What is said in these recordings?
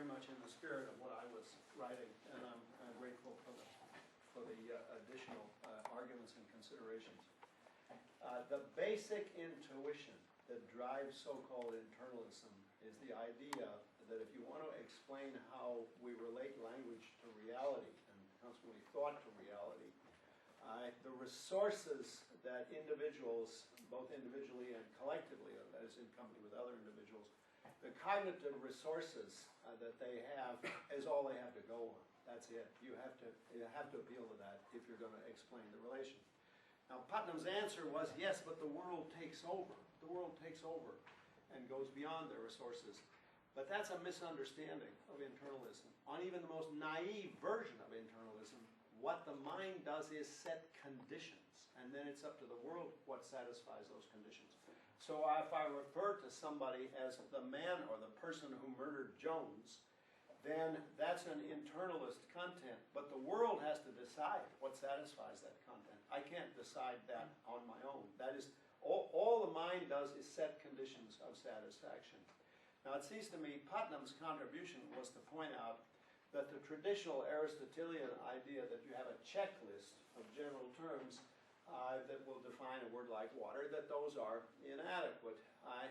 very much in the spirit of what I was writing, and I'm grateful for the additional arguments and considerations. The basic intuition that drives so-called internalism is the idea that if you want to explain how we relate language to reality, and consequently thought to reality, the resources that individuals, both individually and collectively, that is in company with other individuals, the cognitive resources that they have is all they have to go on. That's it. You have to appeal to that if you're going to explain the relation. Now, Putnam's answer was, yes, but the world takes over. The world takes over and goes beyond their resources. But that's a misunderstanding of internalism. On even the most naive version of internalism, what the mind does is set conditions, and then it's up to the world what satisfies those conditions. So if I refer to somebody as the man or the person who murdered Jones, then that's an internalist content, but the world has to decide what satisfies that content. I can't decide that on my own. That is, all the mind does is set conditions of satisfaction. Now it seems to me Putnam's contribution was to point out that the traditional Aristotelian idea that you have a checklist of general terms that will define a word like water, that those are inadequate.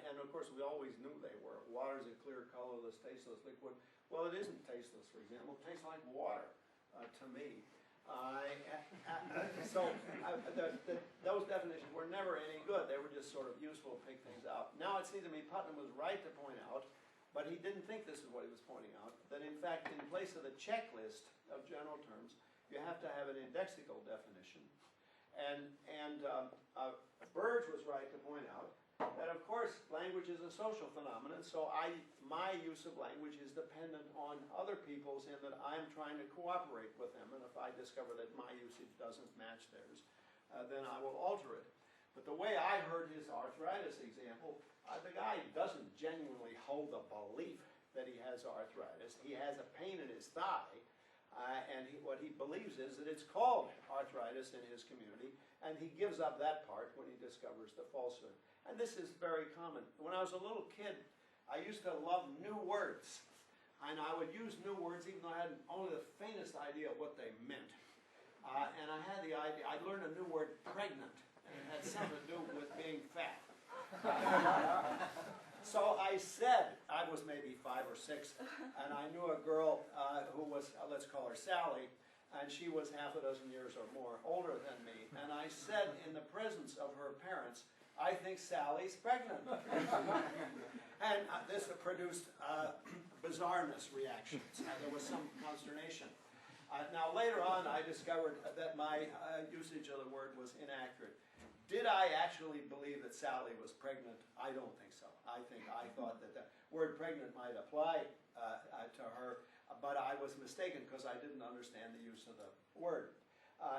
And of course we always knew they were. Water is a clear, colorless, tasteless liquid. Well, it isn't tasteless, for example. It tastes like water to me. Those definitions were never any good. They were just sort of useful to pick things out. Now it seems to me Putnam was right to point out, but he didn't think this is what he was pointing out, that in fact in place of the checklist of general terms, you have to have an indexical definition. And Burge was right to point out that of course language is a social phenomenon, so my use of language is dependent on other people's in that I'm trying to cooperate with them, and if I discover that my usage doesn't match theirs, then I will alter it. But the way I heard his arthritis example, the guy doesn't genuinely hold the belief that he has arthritis. He has a pain in his thigh, and what he believes is that it's called arthritis in his community, and he gives up that part when he discovers the falsehood. And this is very common. When I was a little kid, I used to love new words, and I would use new words even though I had only the faintest idea of what they meant. And I had the idea, I learned a new word, pregnant, and it had something to do with being fat. So I said, I was maybe 5 or 6, and I knew a girl who was, let's call her Sally, and she was half a dozen years or more older than me. And I said in the presence of her parents, I think Sally's pregnant. And this produced bizarreness reactions. There was some consternation. Now later on I discovered that my usage of the word was inaccurate. Did I actually believe that Sally was pregnant? I don't think so. I thought that the word pregnant might apply to her, but I was mistaken because I didn't understand the use of the word.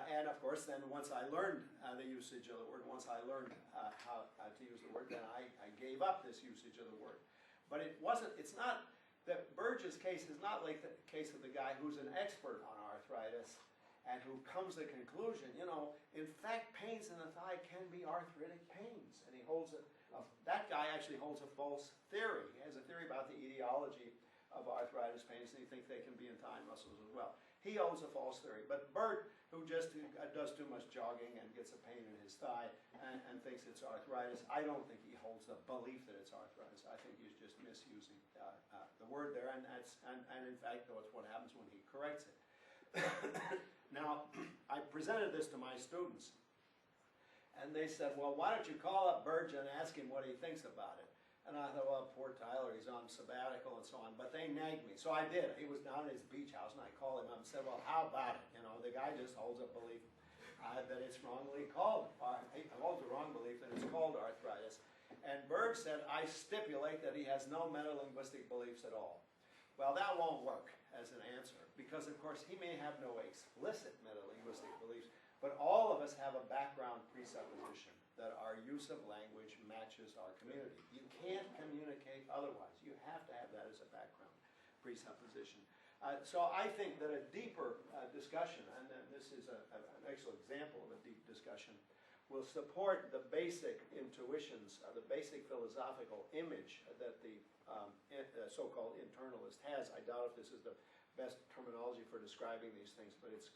And of course then once I learned the usage of the word, once I learned how to use the word, then I gave up this usage of the word. But it's not, that Burge's case is not like the case of the guy who's an expert on arthritis and who comes to the conclusion, you know, in fact pains in the thigh can be arthritic pains. And he holds that guy actually holds a false theory. He has a theory about the etiology of arthritis pains, and he thinks they can be in thigh muscles as well. He holds a false theory. But Bert, who just does too much jogging and gets a pain in his thigh and thinks it's arthritis, I don't think he holds the belief that it's arthritis. I think he's just misusing the word there, and in fact, that's what happens when he corrects it. Now, I presented this to my students, and they said, well, why don't you call up Burge and ask him what he thinks about it? And I thought, well, poor Tyler, he's on sabbatical and so on. But they nagged me. So I did. He was down at his beach house, and I called him up and said, well, how about it? You know, the guy just holds a belief that it's wrongly called. He holds a wrong belief that it's called arthritis. And Burge said, I stipulate that he has no metalinguistic beliefs at all. Well, that won't work as an answer, because, of course, he may have no explicit metalinguistic beliefs, but all of us have a background presupposition that our use of language matches our community. You can't communicate otherwise. You have to have that as a background presupposition. So I think that a deeper discussion, and this is an excellent example of a deep discussion, will support the basic intuitions, the basic philosophical image that the so so-called internalist has. I doubt if this is the best terminology for describing these things, but it's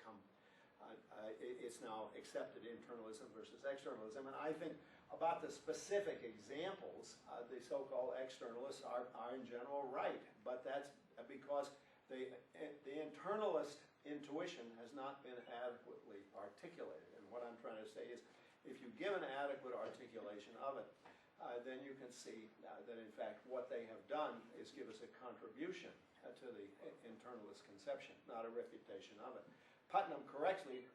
now accepted, internalism versus externalism. And I think about the specific examples, the so-called externalists are in general right, but that's because the internalist intuition has not been adequately articulated. And what I'm trying to say is, if you give an adequate articulation of it, then you can see that in fact what they have done is give us a contribution to the internalist conception, not a refutation of it. Putnam correctly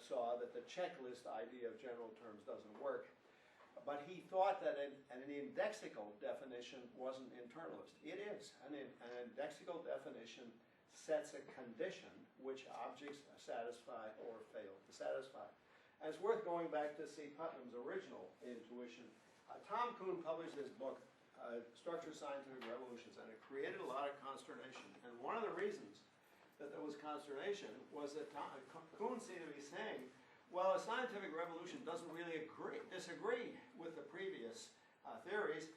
saw that the checklist idea of general terms doesn't work, but he thought that an indexical definition wasn't internalist. It is. An indexical definition sets a condition which objects satisfy or fail to satisfy. And it's worth going back to see Putnam's original intuition. Tom Kuhn published this book, Structured Scientific Revolutions, and it created a lot of consternation. And one of the reasons that there was consternation was that Kuhn seemed to be saying, well, a scientific revolution doesn't really disagree with the previous theories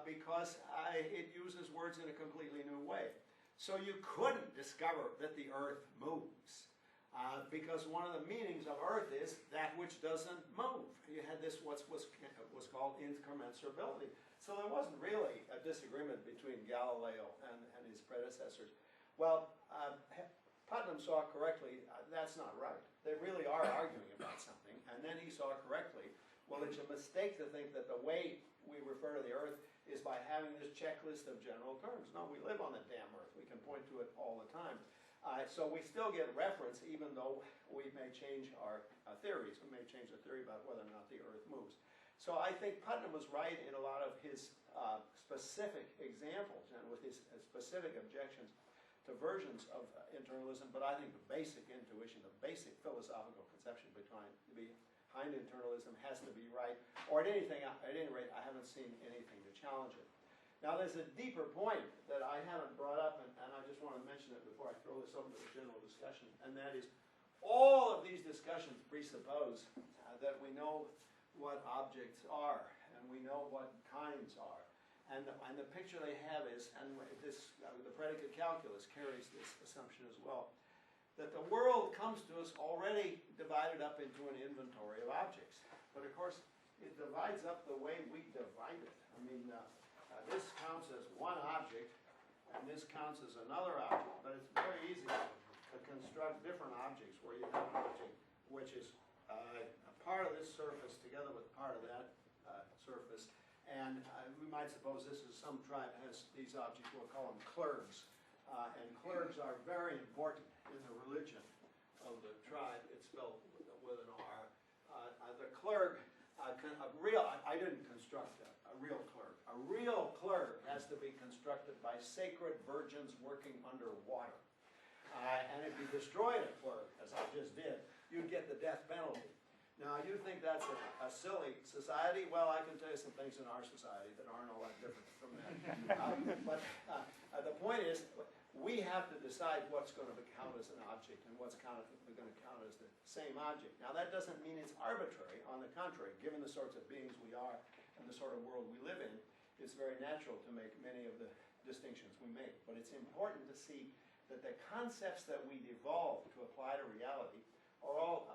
because it uses words in a completely new way. So you couldn't discover that the Earth moves because one of the meanings of Earth is that which doesn't move. You had this what was called incommensurability. So there wasn't really a disagreement between Galileo and his predecessors. Well, Putnam saw correctly, that's not right. They really are arguing about something. And then he saw correctly, well, it's a mistake to think that the way we refer to the Earth is by having this checklist of general terms. No, we live on the damn Earth. We can point to it all the time. So we still get reference, even though we may change our theories. We may change the theory about whether or not the Earth moves. So I think Putnam was right in a lot of his specific examples and with his specific objections to versions of internalism, but I think the basic intuition, the basic philosophical conception behind internalism has to be right, or at any rate, I haven't seen anything to challenge it. Now there's a deeper point that I haven't brought up, and I just want to mention it before I throw this open to the general discussion, and that is all of these discussions presuppose that we know what objects are, and we know what kinds are. And the picture they have is, and this, the predicate calculus carries this assumption as well, that the world comes to us already divided up into an inventory of objects. But of course, it divides up the way we divide it. I mean, this counts as one object, and this counts as another object. But it's very easy to construct different objects where you have an object which is a part of this surface together with part of that surface. And we might suppose this is some tribe has these objects, we'll call them clergs. And clergs are very important in the religion of the tribe. It's spelled with an R. The clerg, I didn't construct a real clerg. A real clerg has to be constructed by sacred virgins working underwater. And if you destroyed a clerg, as I just did, you'd get the death penalty. Now, you think that's a silly society? Well, I can tell you some things in our society that aren't all that different from that. But the point is, we have to decide what's going to count as an object and what's going to count as the same object. Now, that doesn't mean it's arbitrary. On the contrary, given the sorts of beings we are and the sort of world we live in, it's very natural to make many of the distinctions we make. But it's important to see that the concepts that we devolve to apply to reality are all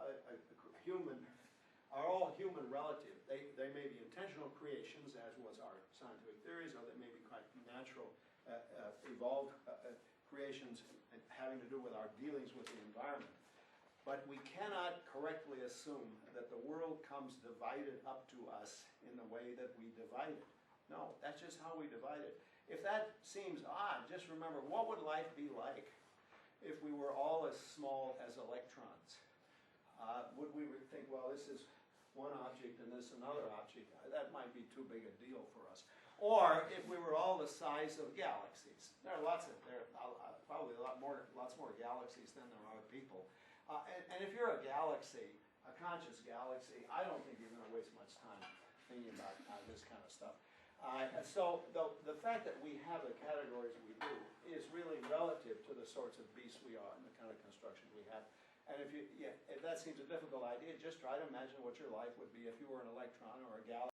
human relative. They may be intentional creations, as was our scientific theories, or they may be quite natural, evolved creations having to do with our dealings with the environment. But we cannot correctly assume that the world comes divided up to us in the way that we divide it. No, that's just how we divide it. If that seems odd, just remember, what would life be like if we were all as small as electrons? Would we think, well, this is one object and this another object? That might be too big a deal for us. Or if we were all the size of galaxies. There are probably lots more galaxies than there are people. And if you're a galaxy, a conscious galaxy, I don't think you're going to waste much time thinking about this kind of stuff. So the fact that we have the categories we do is really relative to the sorts of beasts we are and the kind of constructions we have. And if that seems a difficult idea, just try to imagine what your life would be if you were an electron or a galaxy.